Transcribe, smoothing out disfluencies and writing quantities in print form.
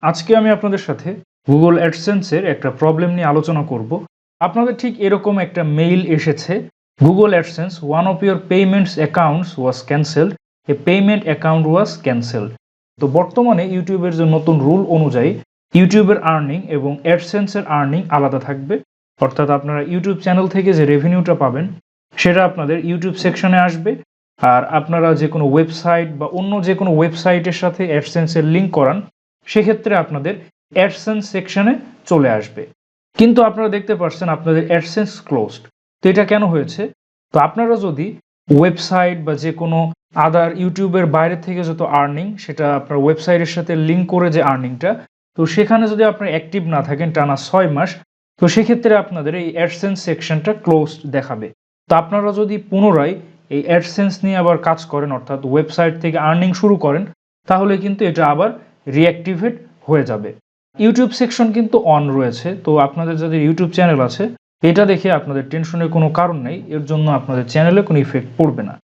আজকে আমি আপনাদের সাথে গুগল অ্যাডসেন্সের একটা প্রবলেম নিয়ে আলোচনা করব। আপনাদের ঠিক এরকম একটা মেইল এসেছে, Google AdSense one of your payments accounts was cancelled, A payment account was cancelled. তো বর্তমানে ইউটিউবের যে নতুন রুল অনুযায়ী ইউটিউবের আর্নিং এবং অ্যাডসেন্সের আর্নিং আলাদা থাকবে। অর্থাৎ আপনারা ইউটিউব চ্যানেল থেকে যে রেভিনিউটা পাবেন সেটা আপনাদের ইউটিউব সেকশনে আসবে, আর আপনারা যে কোনো ওয়েবসাইট বা অন্য যে কোনো ওয়েবসাইটের সাথে অ্যাডসেন্সের লিঙ্ক করান সেক্ষেত্রে আপনাদের অ্যাডসেন্স সেকশনে চলে আসবে। কিন্তু আপনারা দেখতে পাচ্ছেন আপনাদের অ্যাডসেন্স ক্লোজড। তো এটা কেন হয়েছে? তো আপনারা যদি ওয়েবসাইট বা যে কোনো আদার ইউটিউবের বাইরে থেকে যত আর্নিং সেটা আপনার ওয়েবসাইটের সাথে লিঙ্ক করে যে আর্নিংটা, তো সেখানে যদি আপনার অ্যাক্টিভ না থাকেন টানা 6 মাস, তো সেক্ষেত্রে আপনাদের এই অ্যাডসেন্স সেকশনটা ক্লোজড দেখাবে। তো আপনারা যদি পুনরায় এই অ্যাডসেন্স নিয়ে আবার কাজ করেন, অর্থাৎ ওয়েবসাইট থেকে আর্নিং শুরু করেন, তাহলে কিন্তু এটা আবার রিঅ্যাক্টিভেট হয়ে যাবে। ইউটিউব সেকশন কিন্তু অন রয়েছে। তো আপনাদের যাদের ইউটিউব চ্যানেল আছে এটা দেখে আপনাদের টেনশনের কোনো কারণ নেই, এর জন্য আপনাদের চ্যানেলে কোনো ইফেক্ট পড়বে না।